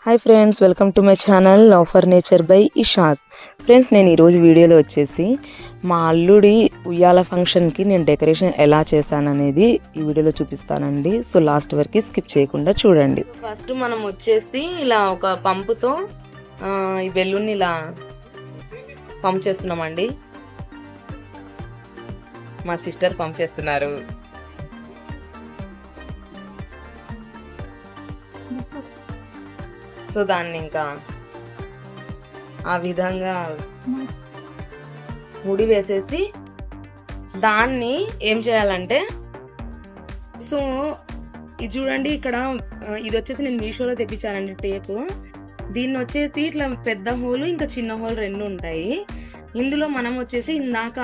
Hi friends, welcome to my channel love for nature by ఇషాజ్. Friends, నేను ఈరోజు వీడియోలో వచ్చేసి మా అల్లుడి ఉయ్యాల ఫంక్షన్కి నేను డెకరేషన్ ఎలా చేశాననేది ఈ వీడియోలో చూపిస్తానండి. సో లాస్ట్ వరకు స్కిప్ చేయకుండా చూడండి. ఫస్ట్ మనం వచ్చేసి ఇలా ఒక పంపుతో ఈ బెలూన్ని ఇలా పంప్ చేస్తున్నామండి. మా సిస్టర్ పంప్ చేస్తున్నారు. సో దాన్ని ఇంకా ఆ విధంగా ముడి వేసేసి దాన్ని ఏం చేయాలంటే, సో ఇది చూడండి, ఇక్కడ ఇది వచ్చేసి నేను మీషోలో తెప్పించానండి టేపు. దీన్ని వచ్చేసి ఇట్లా పెద్ద హోల్ ఇంకా చిన్న హోల్ రెండు ఉంటాయి. ఇందులో మనం వచ్చేసి ఇందాక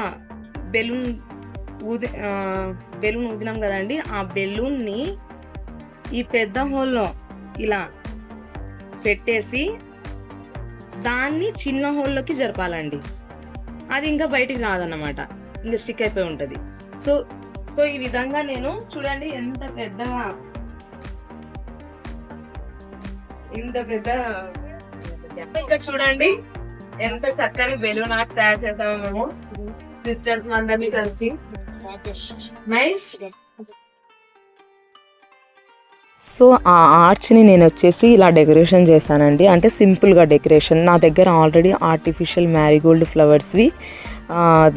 బెలూన్ ఊదినాం కదండి, ఆ బెలూన్ని ఈ పెద్ద హోల్లో ఇలా పెట్టేసి దాన్ని చిన్న హోల్లోకి జరపాలండి. అది ఇంకా బయటికి రాదన్నమాట, ఇంకా స్టిక్ అయిపోయి ఉంటుంది. సో ఈ విధంగా నేను చూడండి ఎంత పెద్దగా ఇక్కడ చూడండి ఎంత చక్కని బెలూన్ ఆర్ట్ తయారు చేసాము మేము సిస్టర్స్ అందరినీ కలిసి. నైస్. సో ఆ ఆర్చ్ని నేను వచ్చేసి ఇలా డెకరేషన్ చేశానండి. అంటే సింపుల్గా డెకరేషన్. నా దగ్గర ఆల్రెడీ ఆర్టిఫిషియల్ మ్యారీగోల్డ్ ఫ్లవర్స్వి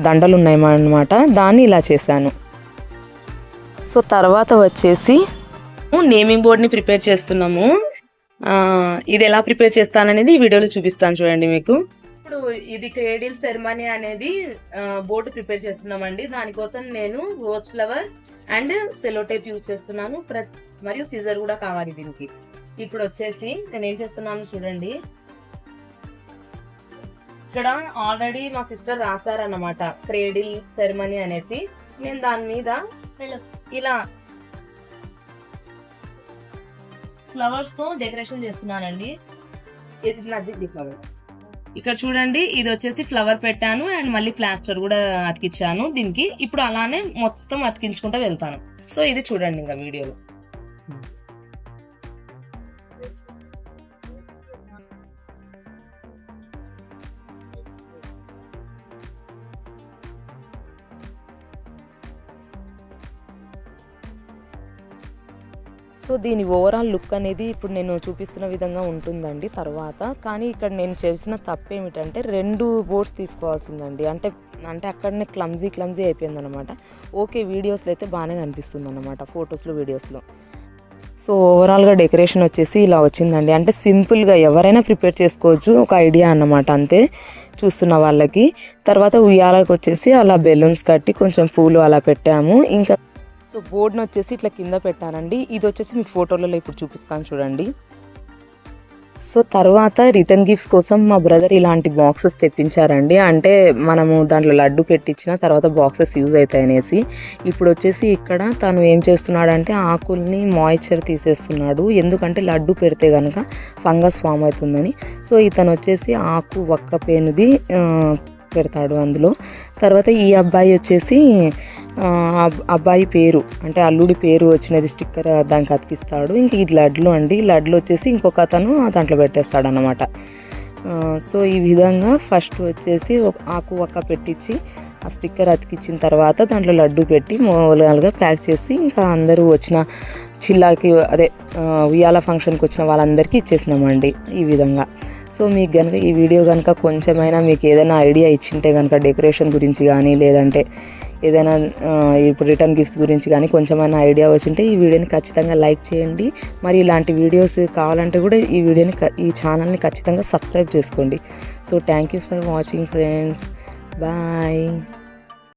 దండలు ఉన్నాయన్నమాట. దాన్ని ఇలా చేశాను. సో తర్వాత వచ్చేసి నేమింగ్ బోర్డ్ని ప్రిపేర్ చేస్తున్నాము. ఇది ఎలా ప్రిపేర్ చేస్తాననేది ఈ వీడియోలో చూపిస్తాను చూడండి మీకు. ఇప్పుడు ఇది క్రేడిల్ సెరమనీ అనేది బోర్డు ప్రిపేర్ చేస్తున్నామండి. దానికోసం నేను rose flower and Cello tape use చేస్తున్నాను, మరియు సీజర్ కూడా కావాలి దీనికి. ఇప్పుడు వచ్చేసి నేను ఏం చేస్తున్నాను చూడండి, ఇక్కడ ఆల్రెడీ మా సిస్టర్ రాశారన్నమాట క్రేడిల్ సెరమనీ అనేది. నేను దాని మీద ఇలా ఫ్లవర్స్ తో డెకరేషన్ చేస్తున్నానండి. ఇక్కడ చూడండి, ఇది వచ్చేసి ఫ్లవర్ పెట్టాను అండ్ మళ్ళీ ప్లాస్టర్ కూడా అతికించాను దీనికి. ఇప్పుడు అలానే మొత్తం అతికించుకుంటూ వెళ్తాను. సో ఇది చూడండి ఇంకా వీడియోలో. సో దీని ఓవరాల్ లుక్ అనేది ఇప్పుడు నేను చూపిస్తున్న విధంగా ఉంటుందండి తర్వాత. కానీ ఇక్కడ నేను చేసిన తప్పు ఏమిటంటే 2 బోర్డ్స్ తీసుకోవాల్సిందండి. అంటే అక్కడనే క్లమ్జీ అయిపోయింది అనమాట. ఓకే, వీడియోస్లో అయితే బాగానే కనిపిస్తుంది అనమాట, ఫొటోస్లో వీడియోస్లో. సో ఓవరాల్గా డెకరేషన్ వచ్చేసి ఇలా వచ్చిందండి. అంటే సింపుల్గా ఎవరైనా ప్రిపేర్ చేసుకోవచ్చు, ఒక ఐడియా అన్నమాట అంతే చూస్తున్న వాళ్ళకి. తర్వాత ఉయ్యాలకు వచ్చేసి అలా బెలూన్స్ కట్టి కొంచెం పూలు అలా పెట్టాము. ఇంకా సో బోర్డ్ని వచ్చేసి ఇట్లా కింద పెట్టానండి. ఇది వచ్చేసి మీకు ఫోటోలలో ఇప్పుడు చూపిస్తాను చూడండి. సో తర్వాత రిటర్న్ గిఫ్ట్స్ కోసం మా బ్రదర్ ఇలాంటి బాక్సెస్ తెప్పించారండి. అంటే మనము దాంట్లో లడ్డు పెట్టించిన తర్వాత బాక్సెస్ యూజ్ అవుతాయి అనేసి. ఇప్పుడు వచ్చేసి ఇక్కడ తను ఏం చేస్తున్నాడంటే ఆకుల్ని మాయిశ్చర్ తీసేస్తున్నాడు, ఎందుకంటే లడ్డు పెడితే కనుక ఫంగస్ ఫామ్ అవుతుందని. సో ఇతను వచ్చేసి ఆకు వక్క పేనుది పెడతాడు అందులో. తర్వాత ఈ అబ్బాయి వచ్చేసి అబ్బాయి పేరు అంటే అల్లుడి పేరు వచ్చినది స్టిక్కర్ దానికి అతికిస్తాడు. ఇంక ఈ లడ్లు అండి, లడ్లు వచ్చేసి ఇంకొక అతను దాంట్లో పెట్టేస్తాడు అన్నమాట. సో ఈ విధంగా ఫస్ట్ వచ్చేసి ఆకు వక్క పెట్టించి ఆ స్టిక్కర్ అతికించిన తర్వాత దాంట్లో లడ్డు పెట్టి మూలలుగా ప్యాక్ చేసి ఇంకా అందరూ వచ్చిన చిల్లాకి అదే ఉయ్యాల ఫంక్షన్కి వచ్చిన వాళ్ళందరికీ ఇచ్చేసినామండి ఈ విధంగా. సో మీకు కనుక ఈ వీడియో కనుక కొంచెమైనా మీకు ఏదైనా ఐడియా ఇచ్చింటే కనుక డెకరేషన్ గురించి కానీ లేదంటే ఏదైనా ఇప్పుడు రిటర్న్ గిఫ్ట్స్ గురించి కానీ కొంచెమైనా ఐడియా వచ్చింటే ఈ వీడియోని ఖచ్చితంగా లైక్ చేయండి. మరి ఇలాంటి వీడియోస్ కావాలంటే కూడా ఈ ఛానల్ని ఖచ్చితంగా సబ్స్క్రైబ్ చేసుకోండి. So thank you for watching friends. Bye.